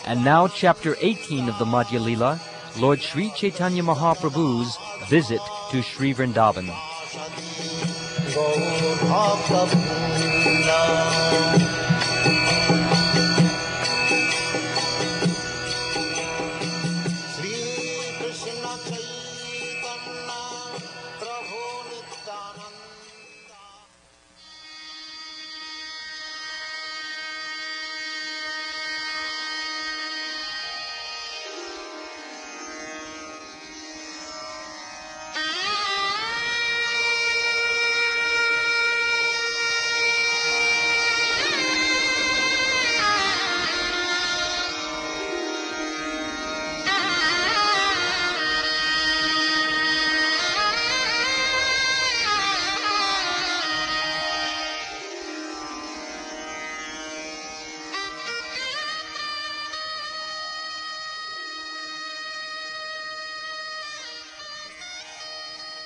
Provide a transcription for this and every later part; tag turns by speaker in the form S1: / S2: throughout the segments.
S1: And now chapter 18 of the Madhya Lila, Lord Sri Chaitanya Mahaprabhu's visit to Sri Vrindavan.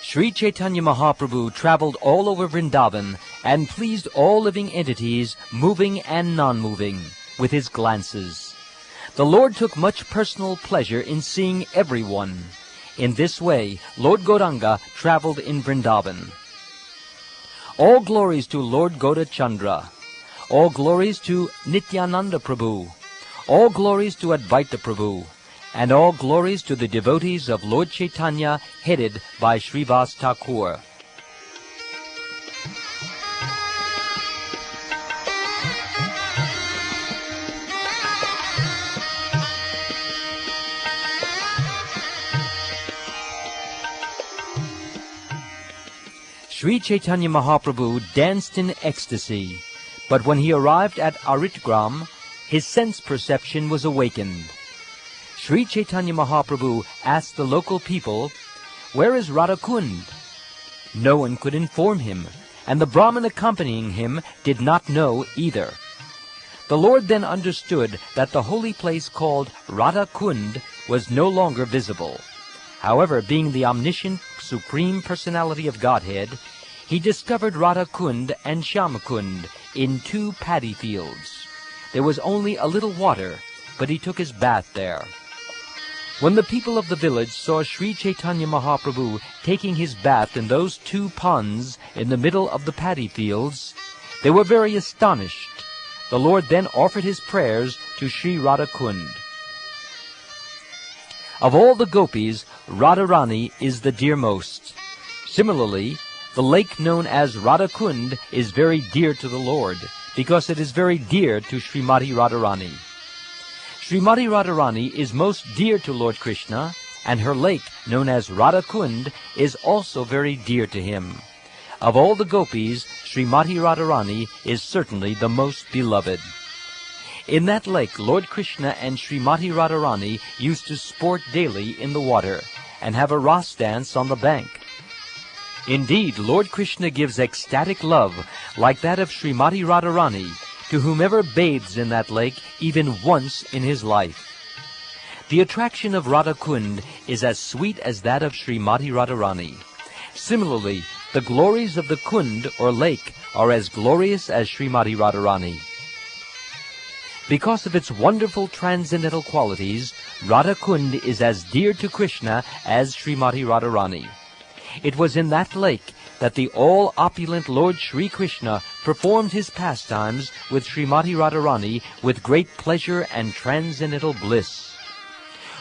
S1: Sri Chaitanya Mahaprabhu traveled all over Vrindavan and pleased all living entities, moving and non-moving, with his glances. The Lord took much personal pleasure in seeing everyone. In this way, Lord Gauranga traveled in Vrindavan. All glories to Lord Gaura Chandra. All glories to Nityananda Prabhu. All glories to Advaita Prabhu. And all glories to the devotees of Lord Chaitanya, headed by Srivas Thakur. Sri Chaitanya Mahaprabhu danced in ecstasy, but when he arrived at Aritgram, his sense perception was awakened. Sri Chaitanya Mahaprabhu asked the local people, "Where is Radhakund?" No one could inform him, and the Brahmin accompanying him did not know either. The Lord then understood that the holy place called Radhakund was no longer visible. However, being the omniscient, supreme personality of Godhead, he discovered Radhakund and Shyamakund in 2 paddy fields. There was only a little water, but he took his bath there. When the people of the village saw Sri Chaitanya Mahaprabhu taking his bath in those 2 ponds in the middle of the paddy fields, they were very astonished. The Lord then offered his prayers to Sri Radhakund. Of all the gopis, Radharani is the dearmost. Similarly, the lake known as Radhakund is very dear to the Lord, because it is very dear to Srimati Radharani. Srimati Radharani is most dear to Lord Krishna, and her lake, known as Radhakund, is also very dear to him. Of all the gopis, Srimati Radharani is certainly the most beloved. In that lake, Lord Krishna and Srimati Radharani used to sport daily in the water, and have a ras dance on the bank. Indeed, Lord Krishna gives ecstatic love, like that of Srimati Radharani, to whomever bathes in that lake even once in his life. The attraction of Radhakund is as sweet as that of Srimati Radharani. Similarly, the glories of the Kund or lake are as glorious as Srimati Radharani. Because of its wonderful transcendental qualities, Radhakund is as dear to Krishna as Srimati Radharani. It was in that lake that the all-opulent Lord Sri Krishna performed his pastimes with Srimati Radharani with great pleasure and transcendental bliss.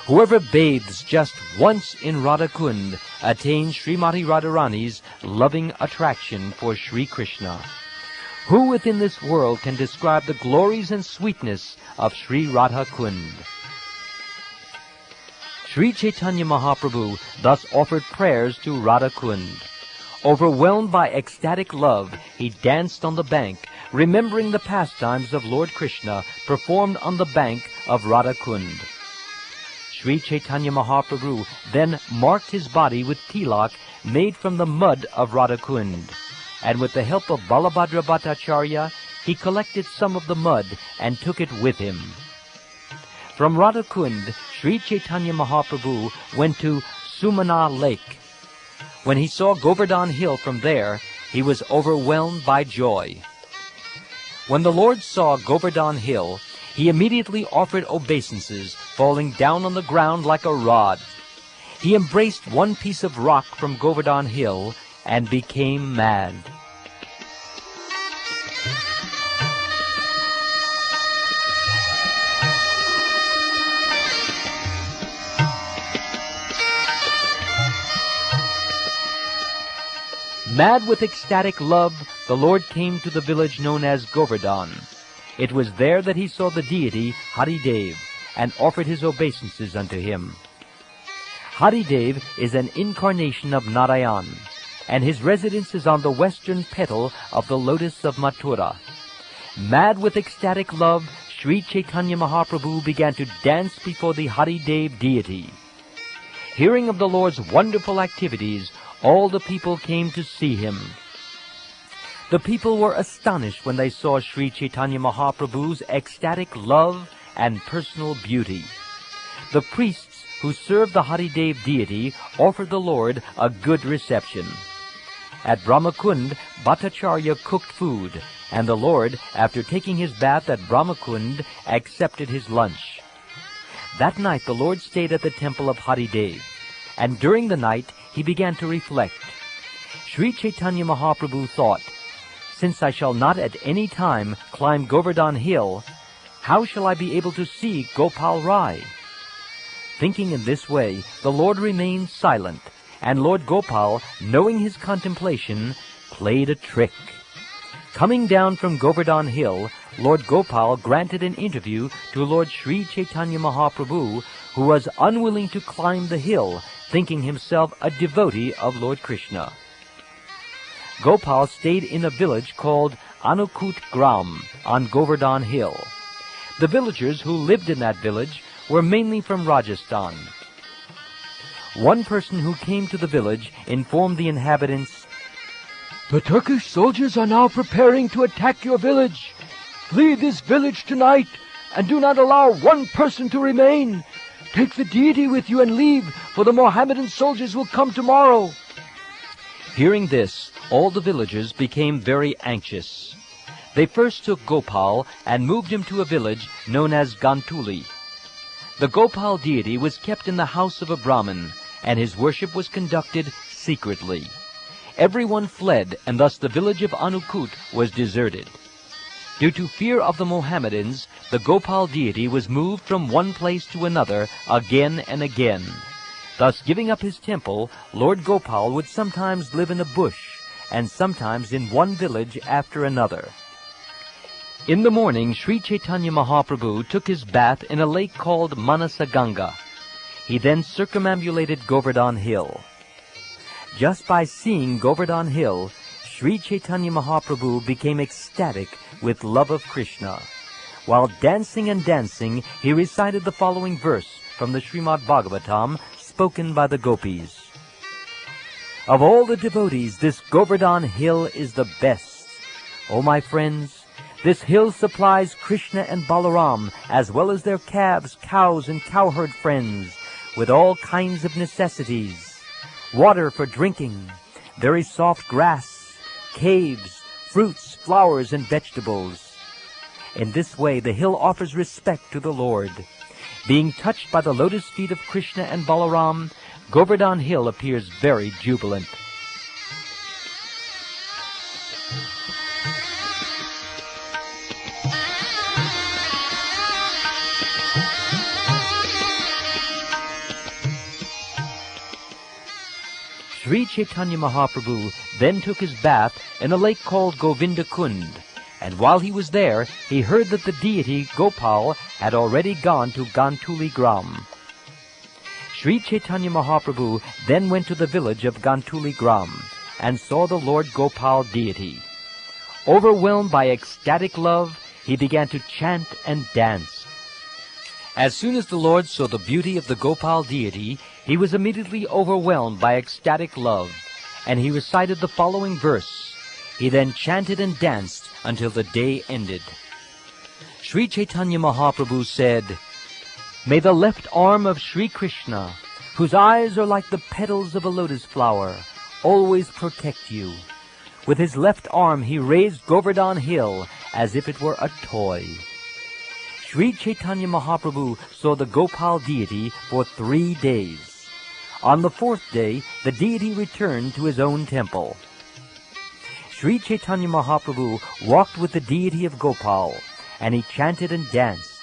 S1: Whoever bathes just once in Radhakund attains Srimati Radharani's loving attraction for Sri Krishna. Who within this world can describe the glories and sweetness of Sri Radhakund? Sri Chaitanya Mahaprabhu thus offered prayers to Radhakund. Overwhelmed by ecstatic love, he danced on the bank, remembering the pastimes of Lord Krishna performed on the bank of Radhakund. Sri Chaitanya Mahaprabhu then marked his body with tilak made from the mud of Radhakund, and with the help of Balabhadra Bhattacharya, he collected some of the mud and took it with him. From Radhakund, Sri Chaitanya Mahaprabhu went to Sumana Lake. When he saw Govardhan Hill from there, he was overwhelmed by joy. When the Lord saw Govardhan Hill, he immediately offered obeisances, falling down on the ground like a rod. He embraced one piece of rock from Govardhan Hill and became mad. Mad with ecstatic love, the Lord came to the village known as Govardhan. It was there that he saw the deity Haridev and offered his obeisances unto him. Haridev is an incarnation of Narayan, and his residence is on the western petal of the lotus of Mathura. Mad with ecstatic love, Sri Chaitanya Mahaprabhu began to dance before the Haridev deity. Hearing of the Lord's wonderful activities, all the people came to see him. The people were astonished when they saw Sri Chaitanya Mahaprabhu's ecstatic love and personal beauty. The priests who served the Haridev deity offered the Lord a good reception. At Brahmakund, Bhattacharya cooked food, and the Lord, after taking his bath at Brahmakund, accepted his lunch. That night the Lord stayed at the temple of Haridev, and during the night he began to reflect. Sri Chaitanya Mahaprabhu thought, "Since I shall not at any time climb Govardhan Hill, how shall I be able to see Gopal Rai?" Thinking in this way, the Lord remained silent, and Lord Gopal, knowing his contemplation, played a trick. Coming down from Govardhan Hill, Lord Gopal granted an interview to Lord Sri Chaitanya Mahaprabhu, who was unwilling to climb the hill, thinking himself a devotee of Lord Krishna. Gopal stayed in a village called Anukut Gram on Govardhan Hill. The villagers who lived in that village were mainly from Rajasthan. One person who came to the village informed the inhabitants, "The Turkish soldiers are now preparing to attack your village. Flee this village tonight, and do not allow one person to remain. Take the deity with you and leave, for the Mohammedan soldiers will come tomorrow." Hearing this, all the villagers became very anxious. They first took Gopal and moved him to a village known as Gantuli. The Gopal deity was kept in the house of a Brahmin, and his worship was conducted secretly. Everyone fled, and thus the village of Anukut was deserted. Due to fear of the Mohammedans, the Gopal deity was moved from one place to another again and again. Thus, giving up his temple, Lord Gopal would sometimes live in a bush, and sometimes in one village after another. In the morning, Sri Chaitanya Mahaprabhu took his bath in a lake called Manasaganga. He then circumambulated Govardhan Hill. Just by seeing Govardhan Hill, Sri Chaitanya Mahaprabhu became ecstatic with love of Krishna. While dancing and dancing, he recited the following verse from the Srimad Bhagavatam, spoken by the gopis. "Of all the devotees, this Govardhan Hill is the best. O my friends, this hill supplies Krishna and Balaram, as well as their calves, cows, and cowherd friends, with all kinds of necessities, water for drinking, very soft grass, caves, fruits, flowers, and vegetables. In this way, the hill offers respect to the Lord. Being touched by the lotus feet of Krishna and Balaram, Govardhan Hill appears very jubilant." Sri Chaitanya Mahaprabhu then took his bath in a lake called Govinda Kund, and while he was there, he heard that the deity Gopal had already gone to Gantuli Gram. Sri Chaitanya Mahaprabhu then went to the village of Gantuli Gram and saw the Lord Gopal deity. Overwhelmed by ecstatic love, he began to chant and dance. As soon as the Lord saw the beauty of the Gopal deity, he was immediately overwhelmed by ecstatic love, and he recited the following verse. He then chanted and danced until the day ended. Sri Chaitanya Mahaprabhu said, "May the left arm of Sri Krishna, whose eyes are like the petals of a lotus flower, always protect you." With his left arm he raised Govardhan Hill as if it were a toy. Sri Chaitanya Mahaprabhu saw the Gopal deity for 3 days. On the 4th day, the deity returned to his own temple. Sri Chaitanya Mahaprabhu walked with the deity of Gopal, and he chanted and danced.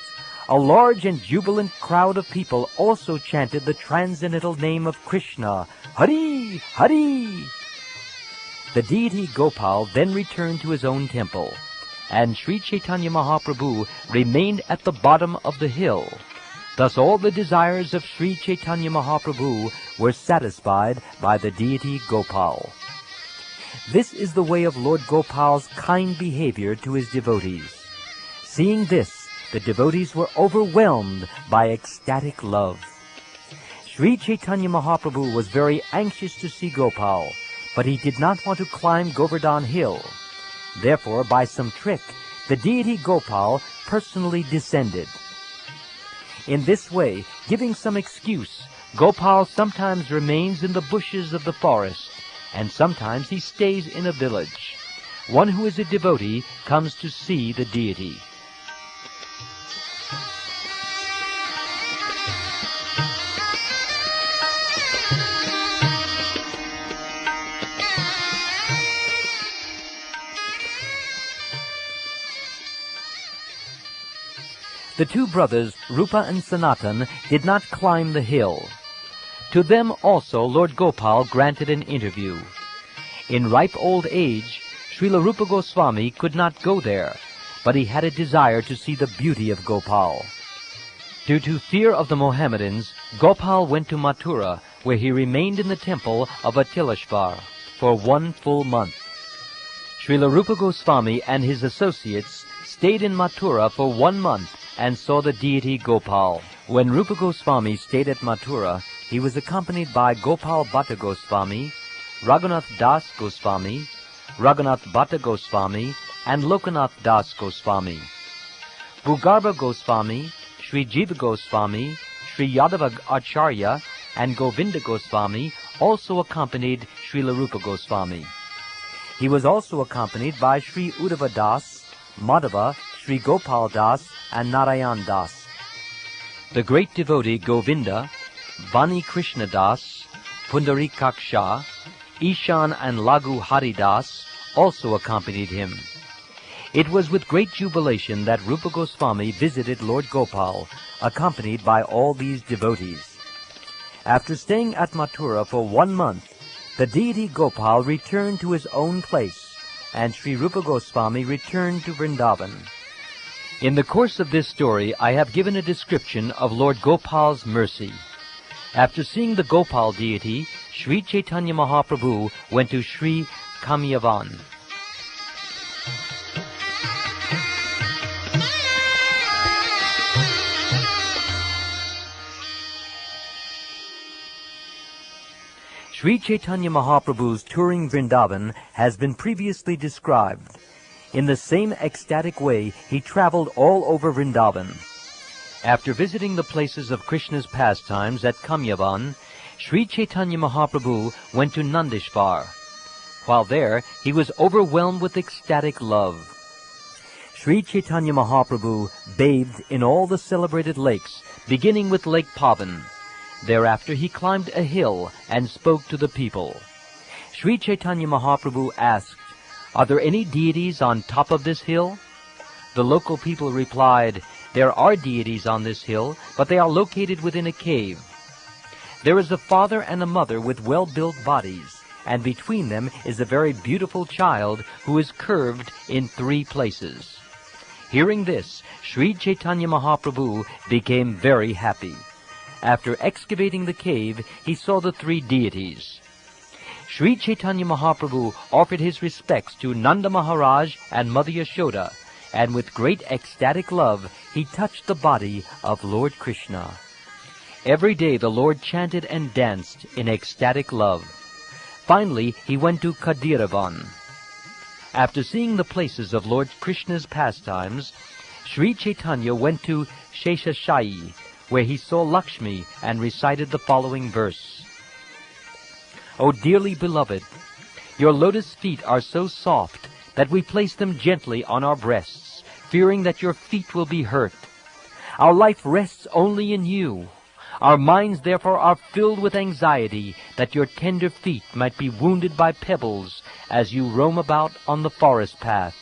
S1: A large and jubilant crowd of people also chanted the transcendental name of Krishna, Hari, Hari. The deity Gopal then returned to his own temple, and Sri Chaitanya Mahaprabhu remained at the bottom of the hill. Thus all the desires of Sri Chaitanya Mahaprabhu were satisfied by the deity Gopal. This is the way of Lord Gopal's kind behavior to his devotees. Seeing this, the devotees were overwhelmed by ecstatic love. Sri Chaitanya Mahaprabhu was very anxious to see Gopal, but he did not want to climb Govardhan Hill. Therefore, by some trick, the deity Gopal personally descended. In this way, giving some excuse, Gopal sometimes remains in the bushes of the forest, and sometimes he stays in a village. One who is a devotee comes to see the deity. The two brothers, Rupa and Sanatan, did not climb the hill. To them also Lord Gopal granted an interview. In ripe old age, Srila Rupa Goswami could not go there, but he had a desire to see the beauty of Gopal. Due to fear of the Mohammedans, Gopal went to Mathura, where he remained in the temple of Atileshvar for 1 full month. Srila Rupa Goswami and his associates stayed in Mathura for 1 month and saw the deity Gopal. When Rupa Goswami stayed at Mathura, he was accompanied by Gopal Bhatta Goswami, Raghunath Das Goswami, Raghunath Bhatta Goswami, and Lokanath Das Goswami. Bhugarbha Goswami, Sri Jiva Goswami, Sri Yadava Acharya, and Govinda Goswami also accompanied Srila Rupa Goswami. He was also accompanied by Sri Uddhava Das, Madhava, Sri Gopal Das, and Narayan Das. The great devotee Govinda, Vani Krishna Das, Pundarikaksha, Ishan and Lagu Hari Das also accompanied him. It was with great jubilation that Rupa Goswami visited Lord Gopal, accompanied by all these devotees. After staying at Mathura for 1 month, the deity Gopal returned to his own place, and Sri Rupa Goswami returned to Vrindavan. In the course of this story, I have given a description of Lord Gopal's mercy. After seeing the Gopal deity, Sri Chaitanya Mahaprabhu went to Sri Kamyavan. Sri Chaitanya Mahaprabhu's touring Vrindavan has been previously described. In the same ecstatic way, he traveled all over Vrindavan. After visiting the places of Krishna's pastimes at Kamyavan, Sri Chaitanya Mahaprabhu went to Nandishvar. While there, he was overwhelmed with ecstatic love. Sri Chaitanya Mahaprabhu bathed in all the celebrated lakes, beginning with Lake Pavan. Thereafter he climbed a hill and spoke to the people. Sri Chaitanya Mahaprabhu asked, "Are there any deities on top of this hill?" The local people replied, "There are deities on this hill, but they are located within a cave. There is a father and a mother with well-built bodies, and between them is a very beautiful child who is curved in 3 places." Hearing this, Sri Chaitanya Mahaprabhu became very happy. After excavating the cave, he saw the 3 deities. Sri Chaitanya Mahaprabhu offered his respects to Nanda Maharaj and Mother Yashoda, and with great ecstatic love, he touched the body of Lord Krishna. Every day the Lord chanted and danced in ecstatic love. Finally, he went to Kadiravan. After seeing the places of Lord Krishna's pastimes, Sri Chaitanya went to Sheshashayi, where he saw Lakshmi and recited the following verse. "O dearly beloved, your lotus feet are so soft that we place them gently on our breasts, fearing that your feet will be hurt. Our life rests only in you. Our minds, therefore, are filled with anxiety that your tender feet might be wounded by pebbles as you roam about on the forest path.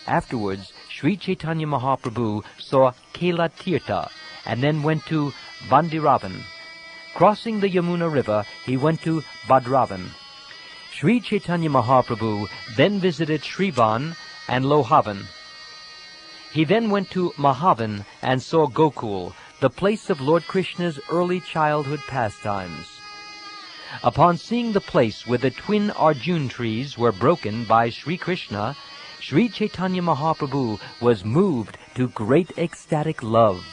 S1: Afterwards, Sri Chaitanya Mahaprabhu saw Kela Tirtha and then went to Bandiravan. Crossing the Yamuna River, he went to Bhadravan. Sri Chaitanya Mahaprabhu then visited Srivan and Lohavan. He then went to Mahavan and saw Gokul, the place of Lord Krishna's early childhood pastimes. Upon seeing the place where the twin Arjun trees were broken by Sri Krishna, Sri Chaitanya Mahaprabhu was moved to great ecstatic love.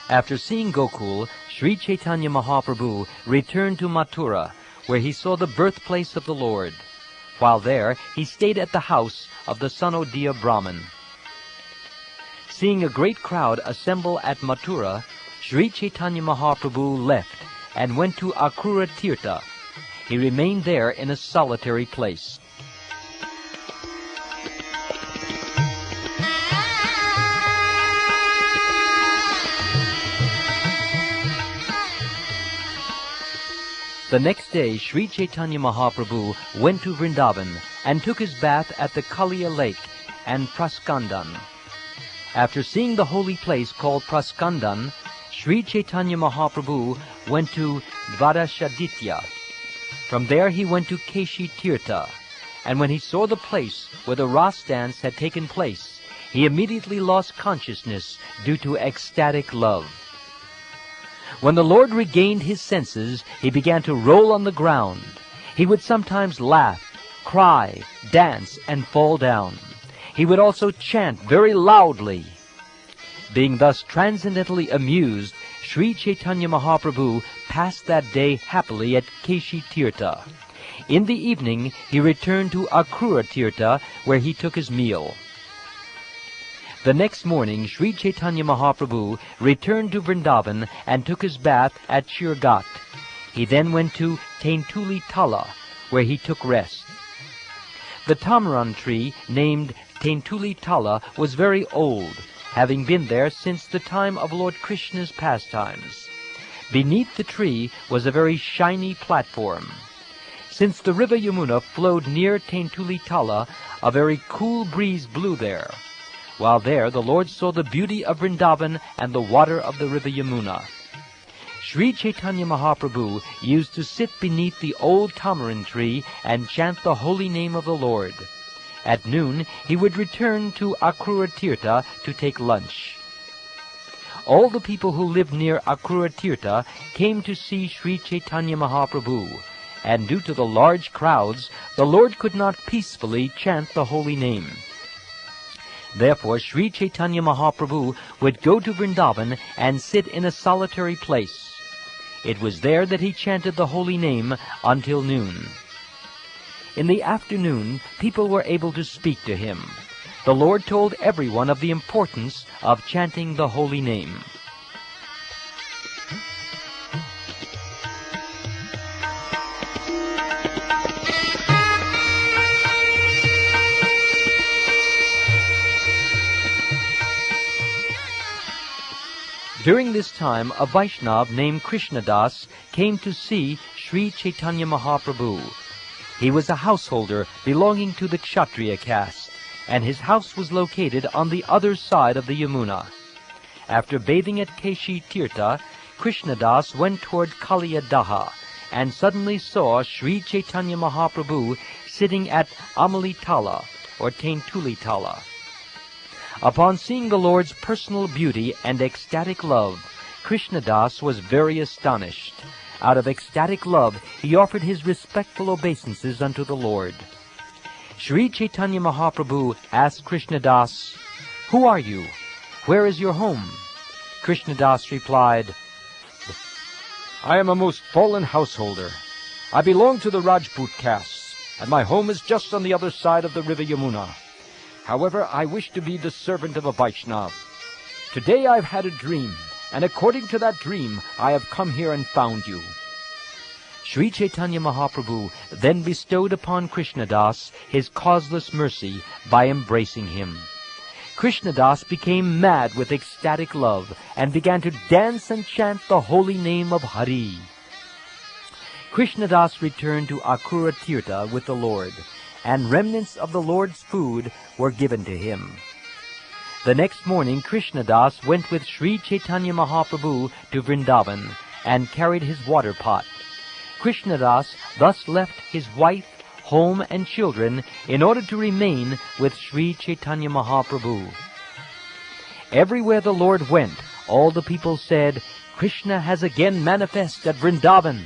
S1: After seeing Gokul, Sri Chaitanya Mahaprabhu returned to Mathura, where he saw the birthplace of the Lord. While there, he stayed at the house of the Sanodiya Brahmin. Seeing a great crowd assemble at Mathura, Sri Chaitanya Mahaprabhu left and went to Akrura Tirtha. He remained there in a solitary place. The next day, Sri Chaitanya Mahaprabhu went to Vrindavan and took his bath at the Kaliya lake and Praskandan. After seeing the holy place called Praskandan, Sri Chaitanya Mahaprabhu went to Vadashaditya. From there he went to Keshi Tirtha, and when he saw the place where the Ras dance had taken place, he immediately lost consciousness due to ecstatic love. When the Lord regained his senses, he began to roll on the ground. He would sometimes laugh, cry, dance, and fall down. He would also chant very loudly. Being thus transcendently amused, Sri Chaitanya Mahaprabhu passed that day happily at Keshi Tirtha. In the evening, he returned to Akrura Tirtha, where he took his meal. The next morning, Sri Chaitanya Mahaprabhu returned to Vrindavan and took his bath at Shirghat. He then went to Tentuli Tala, where he took rest. The tamarind tree named Tentuli Tala was very old, having been there since the time of Lord Krishna's pastimes. Beneath the tree was a very shiny platform. Since the river Yamuna flowed near Tentuli Tala, a very cool breeze blew there. While there, the Lord saw the beauty of Vrindavan and the water of the river Yamuna. Sri Chaitanya Mahaprabhu used to sit beneath the old tamarind tree and chant the holy name of the Lord. At noon, he would return to Akrura Tirtha to take lunch. All the people who lived near Akrura Tirtha came to see Sri Chaitanya Mahaprabhu, and due to the large crowds, the Lord could not peacefully chant the holy name. Therefore, Sri Chaitanya Mahaprabhu would go to Vrindavan and sit in a solitary place. It was there that he chanted the holy name until noon. In the afternoon, people were able to speak to him. The Lord told everyone of the importance of chanting the holy name. During this time, a Vaishnav named Krishnadas came to see Sri Chaitanya Mahaprabhu. He was a householder belonging to the Kshatriya caste, and his house was located on the other side of the Yamuna. After bathing at Keshi Tirtha, Krishnadas went toward Kaliyadaha and suddenly saw Sri Chaitanya Mahaprabhu sitting at Amalitala, or Tentulitala. Upon seeing the Lord's personal beauty and ecstatic love, Krishnadas was very astonished. Out of ecstatic love, he offered his respectful obeisances unto the Lord. Sri Chaitanya Mahaprabhu asked Krishnadas, "Who are you? Where is your home?" Krishnadas replied, "I am a most fallen householder. I belong to the Rajput caste, and my home is just on the other side of the river Yamuna. However, I wish to be the servant of a Vaishnav. Today I've had a dream, and according to that dream, I have come here and found you." Sri Chaitanya Mahaprabhu then bestowed upon Krishnadas his causeless mercy by embracing him. Krishnadas became mad with ecstatic love and began to dance and chant the holy name of Hari. Krishnadas returned to Akrura Tirtha with the Lord, and remnants of the Lord's food were given to him. The next morning, Krishnadas went with Sri Chaitanya Mahaprabhu to Vrindavan and carried his water pot. Krishnadas thus left his wife, home, and children in order to remain with Sri Chaitanya Mahaprabhu. Everywhere the Lord went, all the people said, "Krishna has again manifest at Vrindavan."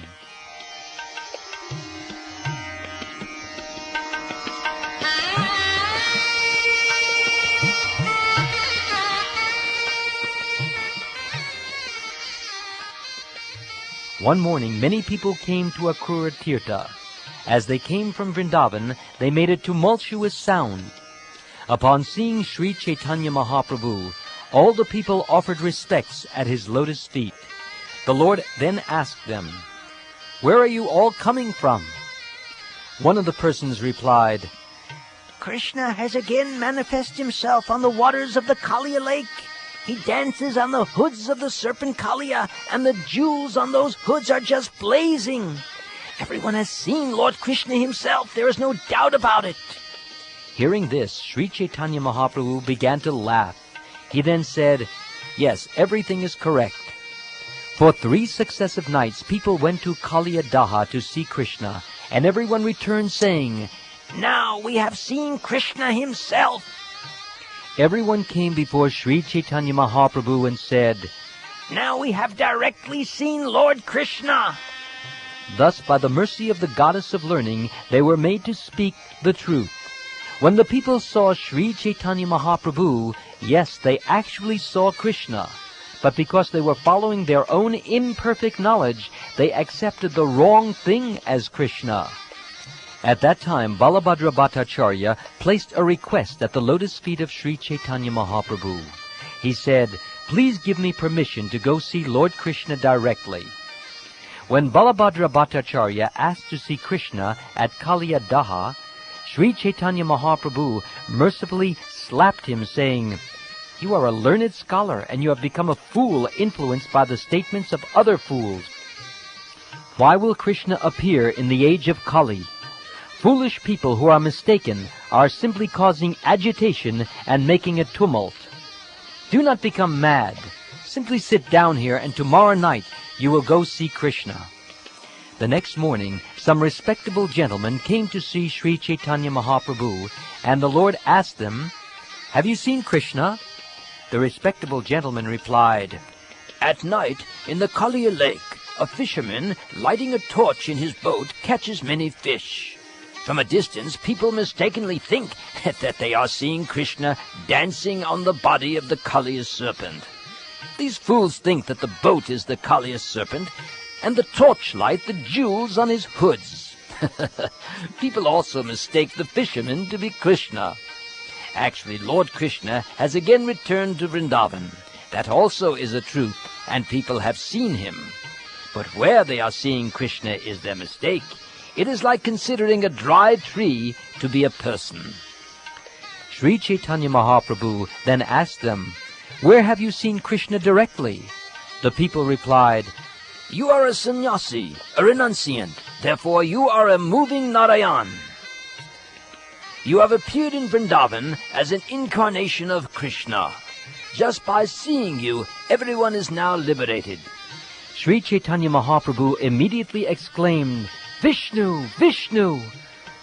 S1: One morning, many people came to Akrura Tirtha. As they came from Vrindavan, they made a tumultuous sound. Upon seeing Sri Chaitanya Mahaprabhu, all the people offered respects at his lotus feet. The Lord then asked them, "Where are you all coming from?" One of the persons replied,
S2: "Krishna has again manifested himself on the waters of the Kaliya lake. He dances on the hoods of the serpent Kaliya, and the jewels on those hoods are just blazing. Everyone has seen Lord Krishna himself. There is no doubt about it."
S1: Hearing this, Sri Chaitanya Mahaprabhu began to laugh. He then said, "Yes, everything is correct." For 3 successive nights, people went to Kaliya Daha to see Krishna, and everyone returned saying,
S2: "Now we have seen Krishna himself."
S1: Everyone came before Sri Chaitanya Mahaprabhu and said,
S2: "Now we have directly seen Lord Krishna."
S1: Thus, by the mercy of the goddess of learning, they were made to speak the truth. When the people saw Sri Chaitanya Mahaprabhu, yes, they actually saw Krishna. But because they were following their own imperfect knowledge, they accepted the wrong thing as Krishna. At that time, Balabhadra Bhattacharya placed a request at the lotus feet of Sri Chaitanya Mahaprabhu. He said, "Please give me permission to go see Lord Krishna directly." When Balabhadra Bhattacharya asked to see Krishna at Kaliya Daha, Sri Chaitanya Mahaprabhu mercifully slapped him, saying, "You are a learned scholar, and you have become a fool influenced by the statements of other fools. Why will Krishna appear in the age of Kali? Foolish people who are mistaken are simply causing agitation and making a tumult. Do not become mad. Simply sit down here, and tomorrow night you will go see Krishna." The next morning, some respectable gentlemen came to see Sri Chaitanya Mahaprabhu, and the Lord asked them, "Have you seen Krishna?" The respectable gentleman replied,
S2: "At night, in the Kaliya lake, a fisherman, lighting a torch in his boat, catches many fish. From a distance, people mistakenly think that they are seeing Krishna dancing on the body of the Kaliya serpent. These fools think that the boat is the Kaliya serpent, and the torchlight the jewels on his hoods. People also mistake the fisherman to be Krishna. Actually, Lord Krishna has again returned to Vrindavan. That also is a truth, and people have seen him. But where they are seeing Krishna is their mistake. It is like considering a dry tree to be a person."
S1: Sri Chaitanya Mahaprabhu then asked them, "Where have you seen Krishna directly?" The people replied,
S2: "You are a sannyasi, a renunciant. Therefore you are a moving Narayan. You have appeared in Vrindavan as an incarnation of Krishna. Just by seeing you, everyone is now liberated."
S1: Sri Chaitanya Mahaprabhu immediately exclaimed, "Vishnu! Vishnu!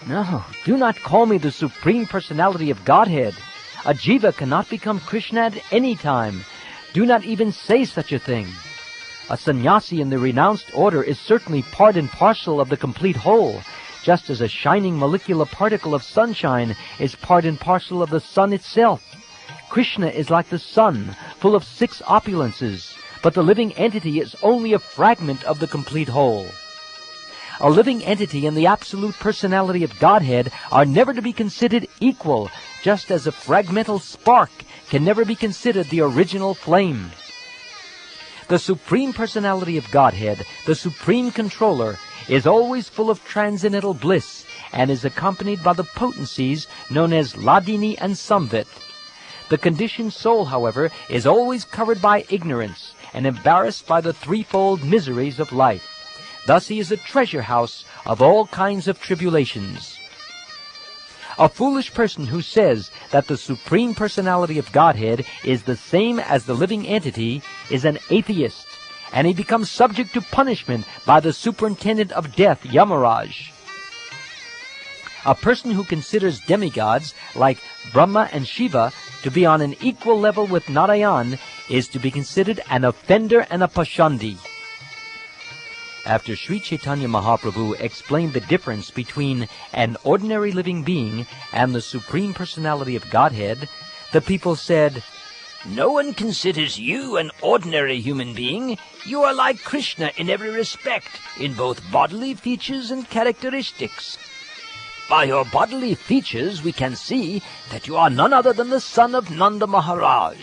S1: No, do not call me the Supreme Personality of Godhead. A jiva cannot become Krishna at any time. Do not even say such a thing. A sannyasi in the renounced order is certainly part and parcel of the complete whole, just as a shining molecular particle of sunshine is part and parcel of the sun itself. Krishna is like the sun, full of 6 opulences, but the living entity is only a fragment of the complete whole. A living entity and the absolute personality of Godhead are never to be considered equal, just as a fragmental spark can never be considered the original flame. The Supreme Personality of Godhead, the Supreme Controller, is always full of transcendental bliss and is accompanied by the potencies known as Hladini and Samvit. The conditioned soul, however, is always covered by ignorance and embarrassed by the threefold miseries of life. Thus he is a treasure house of all kinds of tribulations. A foolish person who says that the Supreme Personality of Godhead is the same as the living entity is an atheist, and he becomes subject to punishment by the superintendent of death, Yamaraj. A person who considers demigods like Brahma and Shiva to be on an equal level with Narayan is to be considered an offender and a Pashandi. After Sri Chaitanya Mahaprabhu explained the difference between an ordinary living being and the Supreme Personality of Godhead, the people said,
S2: "No one considers you an ordinary human being. You are like Krishna in every respect, in both bodily features and characteristics. By your bodily features we can see that you are none other than the son of Nanda Maharaj,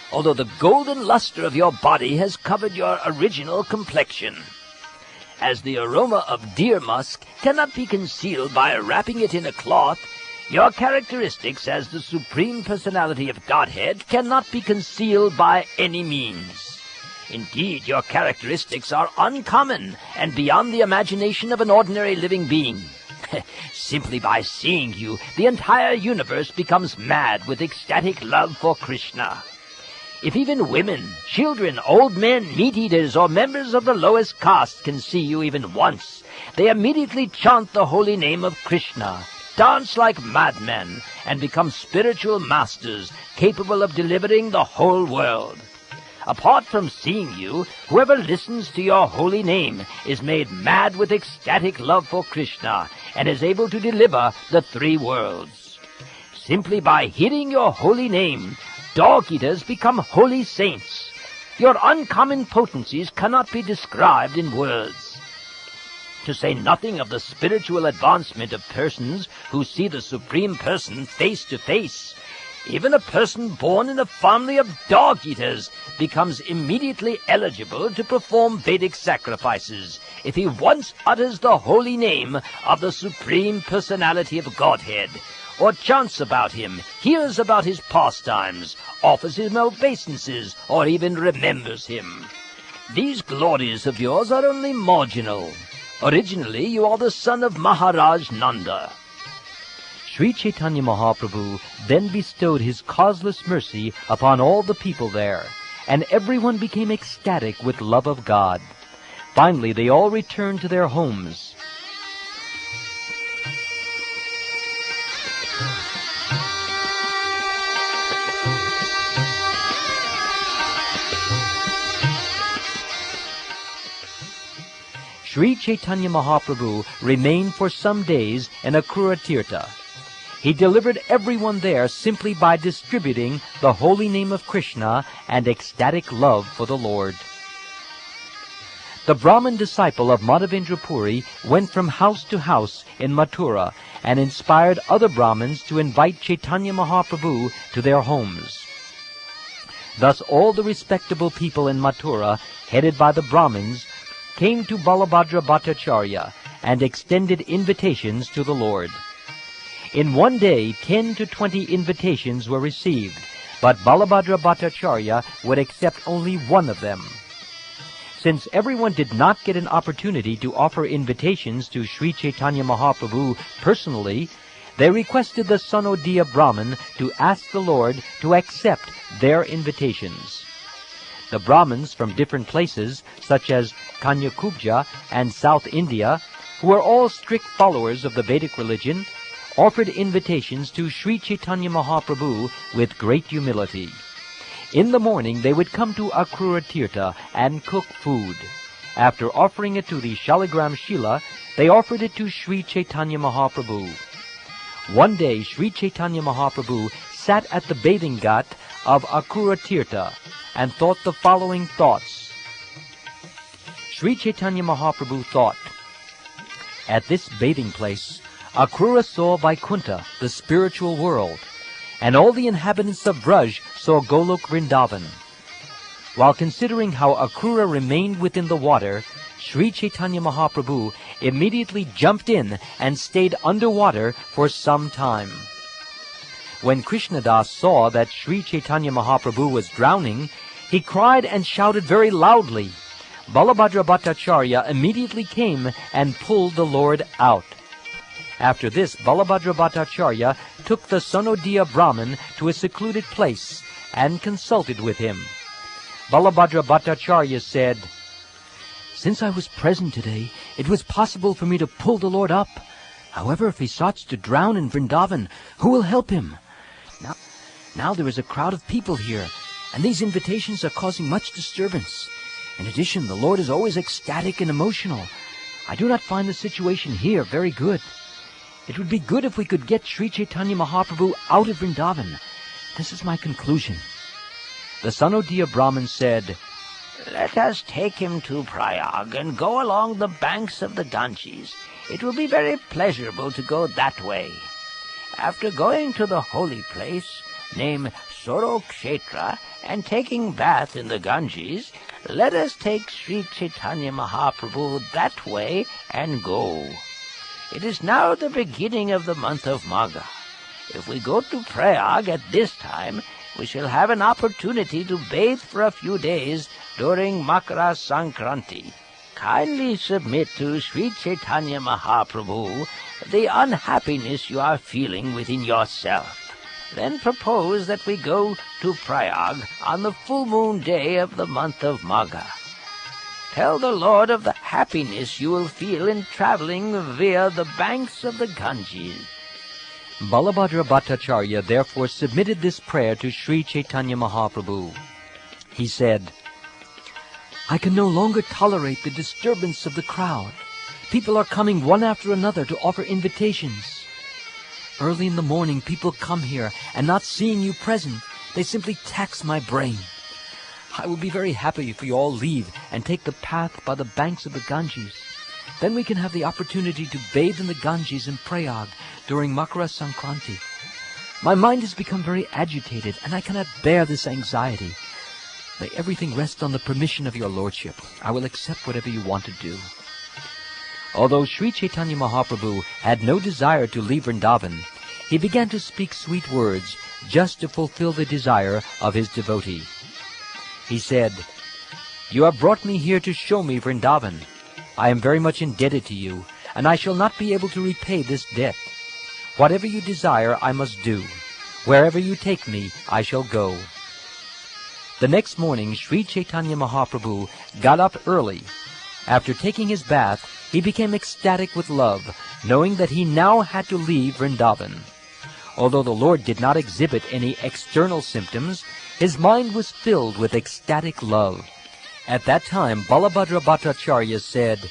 S2: although the golden luster of your body has covered your original complexion. As the aroma of deer musk cannot be concealed by wrapping it in a cloth, your characteristics as the Supreme Personality of Godhead cannot be concealed by any means. Indeed, your characteristics are uncommon and beyond the imagination of an ordinary living being. Simply by seeing you, the entire universe becomes mad with ecstatic love for Krishna. If even women, children, old men, meat-eaters, or members of the lowest caste can see you even once, they immediately chant the holy name of Krishna, dance like madmen, and become spiritual masters capable of delivering the whole world. Apart from seeing you, whoever listens to your holy name is made mad with ecstatic love for Krishna and is able to deliver the three worlds. Simply by hearing your holy name, dog-eaters become holy saints. Your uncommon potencies cannot be described in words. To say nothing of the spiritual advancement of persons who see the Supreme Person face to face, even a person born in a family of dog-eaters becomes immediately eligible to perform Vedic sacrifices if he once utters the holy name of the Supreme Personality of Godhead, or chants about him, hears about his pastimes, offers him obeisances, or even remembers him. These glories of yours are only marginal. Originally, you are the son of Maharaj Nanda."
S1: Sri Chaitanya Mahaprabhu then bestowed his causeless mercy upon all the people there, and everyone became ecstatic with love of God. Finally, they all returned to their homes. Sri Chaitanya Mahaprabhu remained for some days in Akrura Tirtha. He delivered everyone there simply by distributing the holy name of Krishna and ecstatic love for the Lord. The Brahmin disciple of Madhavendra Puri went from house to house in Mathura and inspired other Brahmins to invite Chaitanya Mahaprabhu to their homes. Thus all the respectable people in Mathura, headed by the Brahmins, came to Balabhadra Bhattacharya and extended invitations to the Lord. In one day, 10 to 20 invitations were received, but Balabhadra Bhattacharya would accept only one of them. Since everyone did not get an opportunity to offer invitations to Sri Chaitanya Mahaprabhu personally, they requested the Sanodia Brahmin to ask the Lord to accept their invitations. The Brahmins from different places, such as Kanyakubja and South India, who were all strict followers of the Vedic religion, offered invitations to Sri Chaitanya Mahaprabhu with great humility. In the morning they would come to Akrura Tirtha and cook food. After offering it to the Shaligram Shila, they offered it to Sri Chaitanya Mahaprabhu. One day Sri Chaitanya Mahaprabhu sat at the bathing ghat of Akrura Tirtha and thought the following thoughts. Sri Chaitanya Mahaprabhu thought, "At this bathing place, Akrura saw Vaikuntha, the spiritual world, and all the inhabitants of Braj saw Golok Vrindavan." While considering how Akrura remained within the water, Sri Chaitanya Mahaprabhu immediately jumped in and stayed underwater for some time. When Krishnadas saw that Sri Chaitanya Mahaprabhu was drowning, he cried and shouted very loudly. Balabhadra Bhattacharya immediately came and pulled the Lord out. After this, Balabhadra Bhattacharya took the Sonodia Brahmin to a secluded place and consulted with him. Balabhadra Bhattacharya said, "Since I was present today, it was possible for me to pull the Lord up. However, if he starts to drown in Vrindavan, who will help him? Now there is a crowd of people here, and these invitations are causing much disturbance. In addition, the Lord is always ecstatic and emotional. I do not find the situation here very good. It would be good if we could get Sri Chaitanya Mahaprabhu out of Vrindavan. This is my conclusion." The Sonodia Brahmin said,
S2: "Let us take him to Prayag and go along the banks of the Ganges. It will be very pleasurable to go that way. After going to the holy place, named Sorokshetra, and taking bath in the Ganges, let us take Sri Chaitanya Mahaprabhu that way and go. It is now the beginning of the month of Magha. If we go to Prayag at this time, we shall have an opportunity to bathe for a few days during Makara Sankranti. Kindly submit to Sri Chaitanya Mahaprabhu the unhappiness you are feeling within yourself. Then propose that we go to Prayag on the full moon day of the month of Magha. Tell the Lord of the happiness you will feel in traveling via the banks of the Ganges."
S1: Balabhadra Bhattacharya therefore submitted this prayer to Sri Chaitanya Mahaprabhu. He said, "I can no longer tolerate the disturbance of the crowd. People are coming one after another to offer invitations. Early in the morning people come here, and not seeing you present, they simply tax my brain. I will be very happy if you all leave and take the path by the banks of the Ganges. Then we can have the opportunity to bathe in the Ganges in Prayag during Makara Sankranti. My mind has become very agitated, and I cannot bear this anxiety. May everything rest on the permission of your lordship. I will accept whatever you want to do." Although Sri Chaitanya Mahaprabhu had no desire to leave Vrindavan, he began to speak sweet words just to fulfill the desire of his devotee. He said, "You have brought me here to show me Vrindavan. I am very much indebted to you, and I shall not be able to repay this debt. Whatever you desire, I must do. Wherever you take me, I shall go." The next morning, Sri Chaitanya Mahaprabhu got up early. After taking his bath, he became ecstatic with love, knowing that he now had to leave Vrindavan. Although the Lord did not exhibit any external symptoms, his mind was filled with ecstatic love. At that time, Balabhadra Bhattacharya said,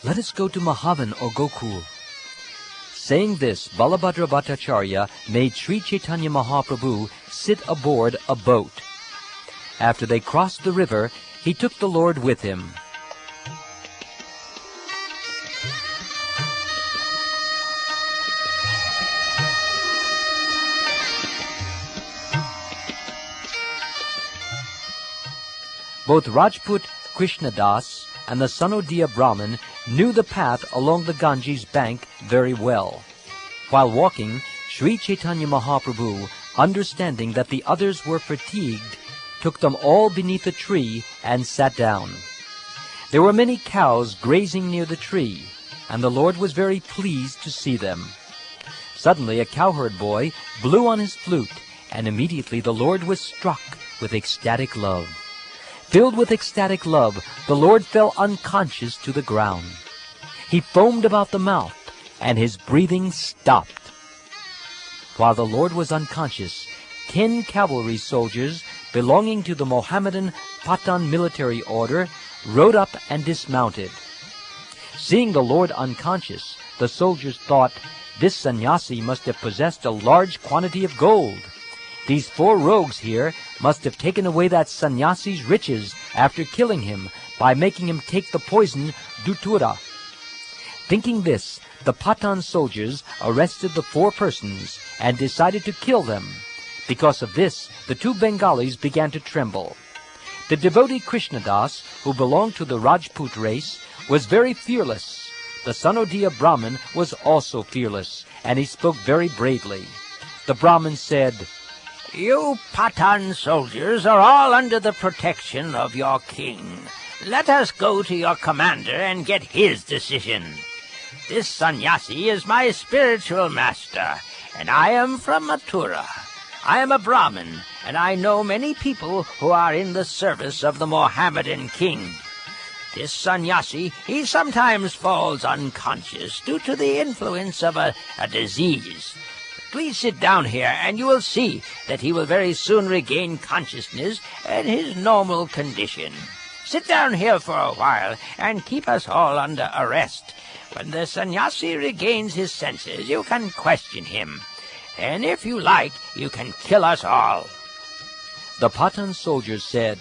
S1: "Let us go to Mahavan or Gokul." Saying this, Balabhadra Bhattacharya made Sri Chaitanya Mahaprabhu sit aboard a boat. After they crossed the river, he took the Lord with him. Both Rajput Krishnadas and the Sonodia Brahmin knew the path along the Ganges bank very well. While walking, Sri Chaitanya Mahaprabhu, understanding that the others were fatigued, took them all beneath a tree and sat down. There were many cows grazing near the tree, and the Lord was very pleased to see them. Suddenly a cowherd boy blew on his flute, and immediately the Lord was struck with ecstatic love. Filled with ecstatic love, the Lord fell unconscious to the ground. He foamed about the mouth, and his breathing stopped. While the Lord was unconscious, 10 cavalry soldiers belonging to the Mohammedan Pathan military order rode up and dismounted. Seeing the Lord unconscious, the soldiers thought, "This sannyasi must have possessed a large quantity of gold. These 4 rogues here must have taken away that sannyasi's riches after killing him by making him take the poison Dutura." Thinking this, the Pathan soldiers arrested the 4 persons and decided to kill them. Because of this, the 2 Bengalis began to tremble. The devotee Krishnadas, who belonged to the Rajput race, was very fearless. The Sonodia Brahmin was also fearless, and he spoke very bravely. the Brahmin said,
S2: "You Pathan soldiers are all under the protection of your king. Let us go to your commander and get his decision. This sannyasi is my spiritual master, and I am from Mathura. I am a Brahmin, and I know many people who are in the service of the Mohammedan king. This sannyasi, he sometimes falls unconscious due to the influence of a disease. Please sit down here, and you will see that he will very soon regain consciousness and his normal condition. Sit down here for a while, and keep us all under arrest. When the sannyasi regains his senses, you can question him. And if you like, you can kill us all."
S1: The Pathan soldiers said,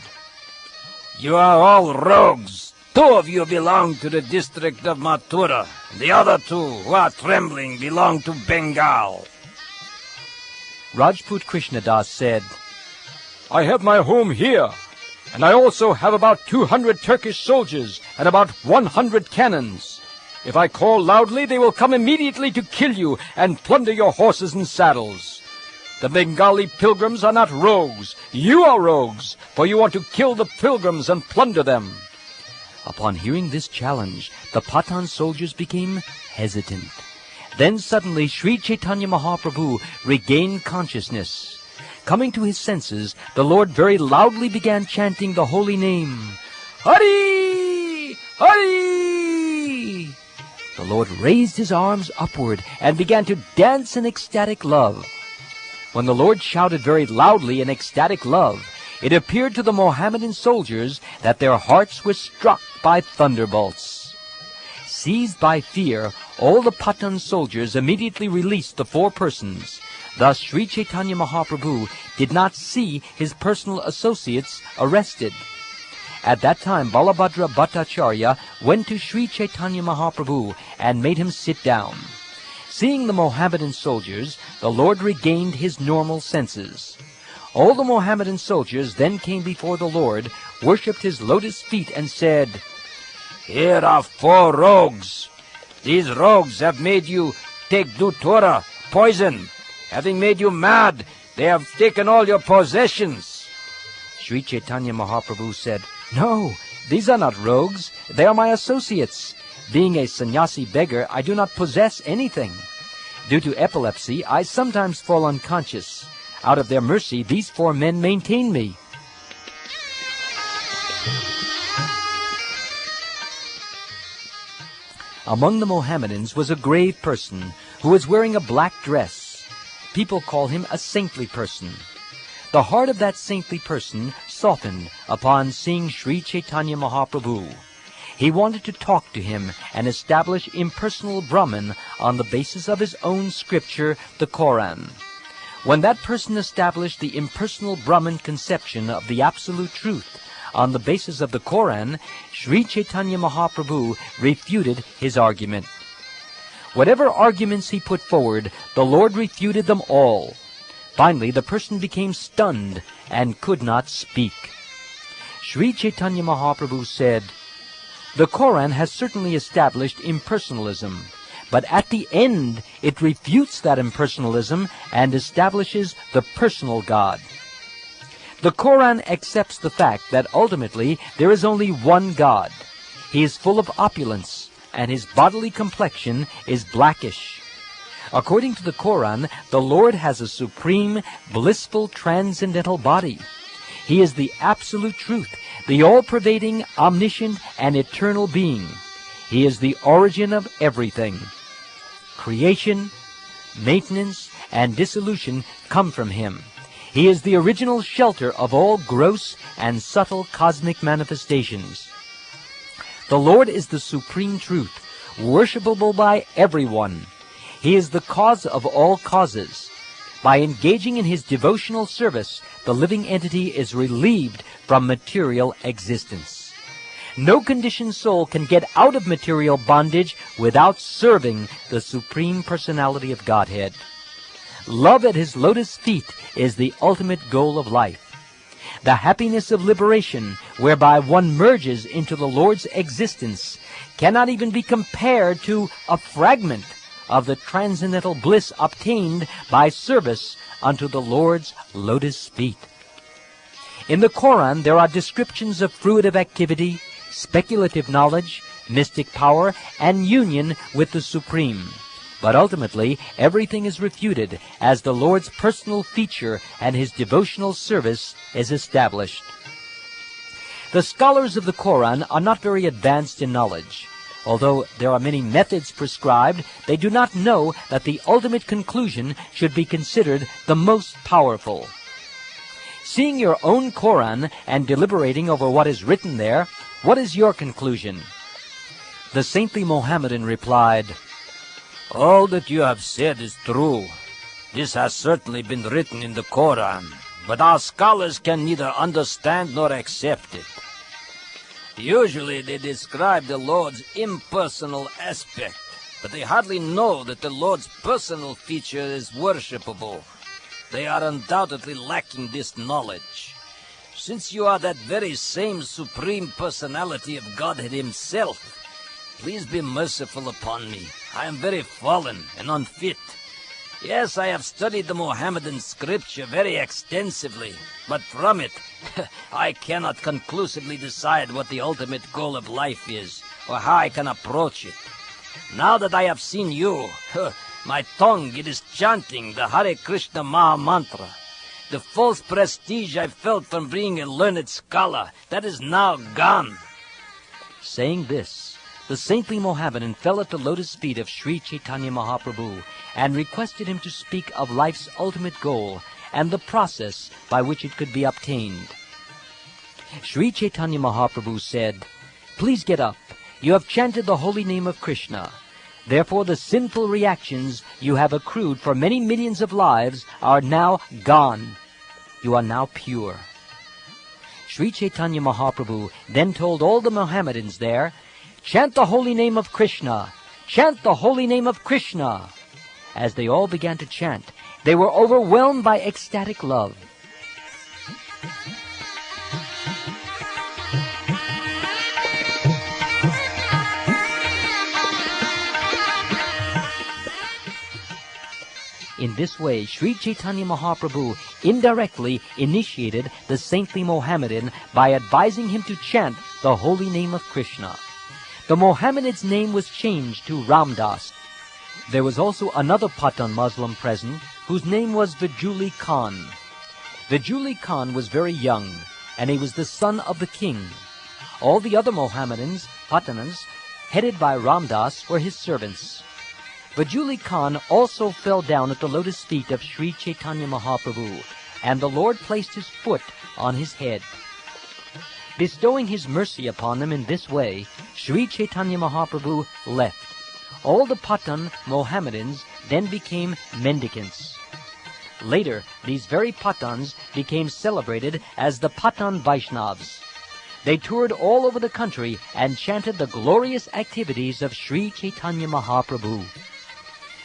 S3: "You are all rogues. 2 of you belong to the district of Mathura. The other 2, who are trembling, belong to Bengal."
S1: Rajput Krishnadas said,
S4: "I have my home here, and I also have about 200 Turkish soldiers and about 100 cannons. If I call loudly, they will come immediately to kill you and plunder your horses and saddles. The Bengali pilgrims are not rogues. You are rogues, for you want to kill the pilgrims and plunder them."
S1: Upon hearing this challenge, the Pathan soldiers became hesitant. Then suddenly Sri Chaitanya Mahaprabhu regained consciousness. Coming to his senses, the Lord very loudly began chanting the holy name, "Hari! Hari!" The Lord raised his arms upward and began to dance in ecstatic love. When the Lord shouted very loudly in ecstatic love, it appeared to the Mohammedan soldiers that their hearts were struck by thunderbolts. Seized by fear, all the Pathan soldiers immediately released the 4 persons. Thus Sri Chaitanya Mahaprabhu did not see his personal associates arrested. At that time, Balabhadra Bhattacharya went to Sri Chaitanya Mahaprabhu and made him sit down. Seeing the Mohammedan soldiers, the Lord regained his normal senses. All the Mohammedan soldiers then came before the Lord, worshipped his lotus feet, and said,
S3: "Here are 4 rogues. These rogues have made you take Dhutura, poison. Having made you mad, they have taken all your possessions."
S1: Sri Chaitanya Mahaprabhu said, "No, these are not rogues. They are my associates. Being a sannyasi beggar, I do not possess anything. Due to epilepsy, I sometimes fall unconscious. Out of their mercy, these 4 men maintain me." Among the Mohammedans was a grave person who was wearing a black dress. People call him a saintly person. The heart of that saintly person softened upon seeing Sri Chaitanya Mahaprabhu. He wanted to talk to him and establish impersonal Brahman on the basis of his own scripture, the Koran. When that person established the impersonal Brahman conception of the absolute truth on the basis of the Koran, Sri Chaitanya Mahaprabhu refuted his argument. Whatever arguments he put forward, the Lord refuted them all. Finally, the person became stunned and could not speak. Sri Chaitanya Mahaprabhu said, "The Koran has certainly established impersonalism, but at the end it refutes that impersonalism and establishes the personal God. The Koran accepts the fact that ultimately there is only one God. He is full of opulence, and his bodily complexion is blackish. According to the Koran, the Lord has a supreme, blissful, transcendental body. He is the absolute truth, the all-pervading, omniscient, and eternal being. He is the origin of everything. Creation, maintenance, and dissolution come from him. He is the original shelter of all gross and subtle cosmic manifestations. The Lord is the supreme truth, worshipable by everyone. He is the cause of all causes. By engaging in his devotional service, the living entity is relieved from material existence. No conditioned soul can get out of material bondage without serving the Supreme Personality of Godhead. Love at his lotus feet is the ultimate goal of life. The happiness of liberation, whereby one merges into the Lord's existence, cannot even be compared to a fragment of the transcendental bliss obtained by service unto the Lord's lotus feet. In the Koran, there are descriptions of fruitive activity, speculative knowledge, mystic power, and union with the Supreme. But ultimately, everything is refuted as the Lord's personal feature and his devotional service is established. The scholars of the Koran are not very advanced in knowledge. Although there are many methods prescribed, they do not know that the ultimate conclusion should be considered the most powerful. Seeing your own Koran and deliberating over what is written there, what is your conclusion? The saintly Mohammedan replied,
S3: All that you have said is true. This has certainly been written in the Koran, but our scholars can neither understand nor accept it. Usually they describe the Lord's impersonal aspect, but they hardly know that the Lord's personal feature is worshipable. They are undoubtedly lacking this knowledge. Since you are that very same supreme personality of Godhead himself, please be merciful upon me. I am very fallen and unfit. Yes, I have studied the Mohammedan scripture very extensively, but from it, I cannot conclusively decide what the ultimate goal of life is, or how I can approach it. Now that I have seen you, my tongue, it is chanting the Hare Krishna Maha Mantra. The false prestige I felt from being a learned scholar, that is now gone.
S1: Saying this, the saintly Mohammedan fell at the lotus feet of Sri Chaitanya Mahaprabhu and requested him to speak of life's ultimate goal and the process by which it could be obtained. Sri Chaitanya Mahaprabhu said, Please get up. You have chanted the holy name of Krishna. Therefore the sinful reactions you have accrued for many millions of lives are now gone. You are now pure. Sri Chaitanya Mahaprabhu then told all the Mohammedans there, Chant the holy name of Krishna! Chant the holy name of Krishna! As they all began to chant, they were overwhelmed by ecstatic love. In this way, Sri Chaitanya Mahaprabhu indirectly initiated the saintly Mohammedan by advising him to chant the holy name of Krishna. The Mohammedan's name was changed to Ramdas. There was also another Pathan Muslim present, whose name was Vajuli Khan. Vajuli Khan was very young, and he was the son of the king. All the other Mohammedans, Pathanas, headed by Ramdas, were his servants. Vajuli Khan also fell down at the lotus feet of Sri Chaitanya Mahaprabhu, and the Lord placed his foot on his head. Bestowing his mercy upon them in this way, Sri Chaitanya Mahaprabhu left. All the Pathan Mohammedans then became mendicants. Later, these very Pathans became celebrated as the Pathan Vaishnavas. They toured all over the country and chanted the glorious activities of Sri Chaitanya Mahaprabhu.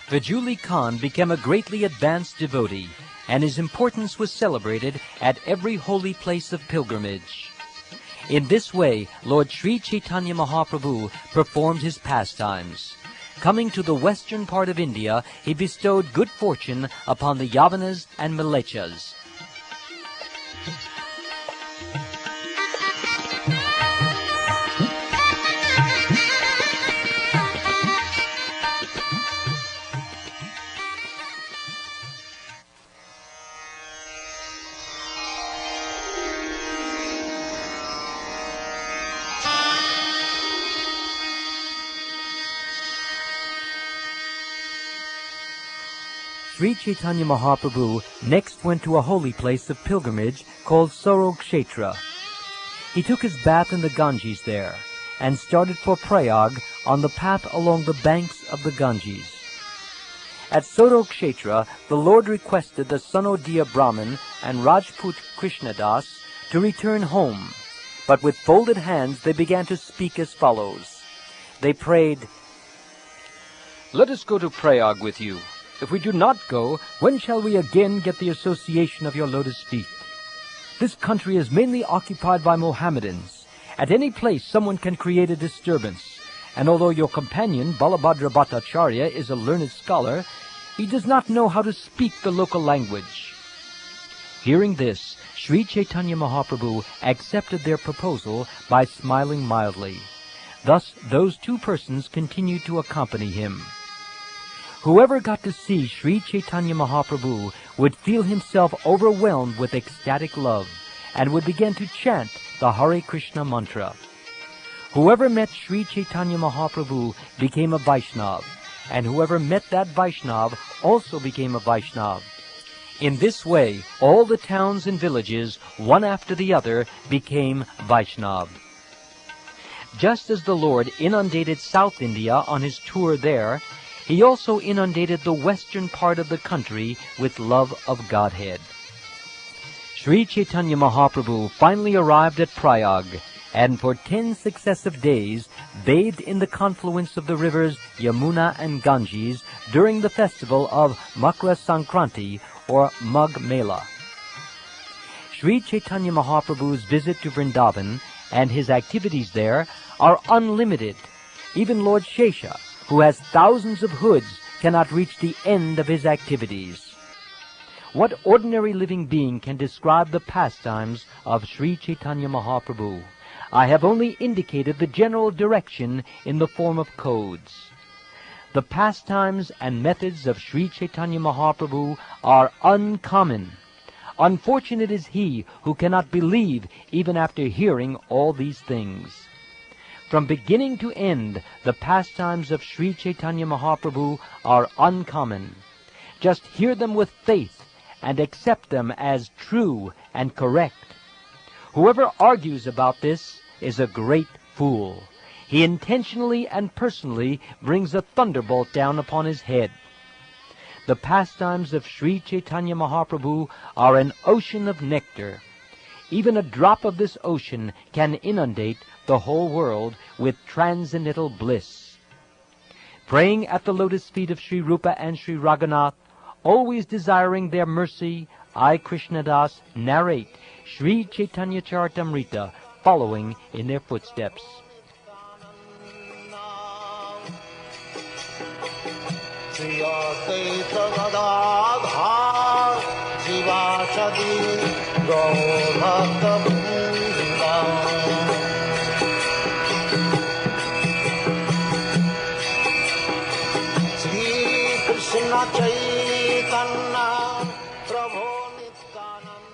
S1: Vajuli Khan became a greatly advanced devotee, and his importance was celebrated at every holy place of pilgrimage. In this way, Lord Sri Chaitanya Mahaprabhu performed his pastimes. Coming to the western part of India, he bestowed good fortune upon the Yavanas and Mlechas. Sri Chaitanya Mahaprabhu next went to a holy place of pilgrimage called Sorokshetra. He took his bath in the Ganges there and started for Prayag on the path along the banks of the Ganges. At Sorokshetra, the Lord requested the Sanodia Brahmin and Rajput Krishnadas to return home, but with folded hands they began to speak as follows. They prayed, "Let us go to Prayag with you. If we do not go, when shall we again get the association of your lotus feet? This country is mainly occupied by Mohammedans. At any place someone can create a disturbance, and although your companion Balabhadra Bhattacharya is a learned scholar, he does not know how to speak the local language." Hearing this, Sri Chaitanya Mahaprabhu accepted their proposal by smiling mildly. Thus those two persons continued to accompany him. Whoever got to see Sri Chaitanya Mahaprabhu would feel himself overwhelmed with ecstatic love and would begin to chant the Hare Krishna mantra. Whoever met Sri Chaitanya Mahaprabhu became a Vaishnav, and whoever met that Vaishnav also became a Vaishnav. In this way, all the towns and villages, one after the other, became Vaishnav. Just as the Lord inundated South India on his tour there, he also inundated the western part of the country with love of Godhead. Sri Chaitanya Mahaprabhu finally arrived at Prayag, and for 10 successive days bathed in the confluence of the rivers Yamuna and Ganges during the festival of Makra Sankranti, or Magh Mela. Sri Chaitanya Mahaprabhu's visit to Vrindavan and his activities there are unlimited. Even Lord Shesha, who has thousands of hoods, cannot reach the end of his activities. What ordinary living being can describe the pastimes of Sri Chaitanya Mahaprabhu? I have only indicated the general direction in the form of codes. The pastimes and methods of Sri Chaitanya Mahaprabhu are uncommon. Unfortunate is he who cannot believe even after hearing all these things. From beginning to end, the pastimes of Sri Chaitanya Mahaprabhu are uncommon. Just hear them with faith and accept them as true and correct. Whoever argues about this is a great fool. He intentionally and personally brings a thunderbolt down upon his head. The pastimes of Sri Chaitanya Mahaprabhu are an ocean of nectar. Even a drop of this ocean can inundate the whole world with transcendental bliss. Praying at the lotus feet of Sri Rupa and Sri Raghunath, always desiring their mercy, I, Krishnadas, narrate Sri Chaitanya Charitamrita, following in their footsteps.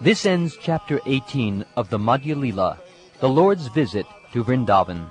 S1: This ends chapter 18 of the Madhya Lila, the Lord's visit to Vrindavan.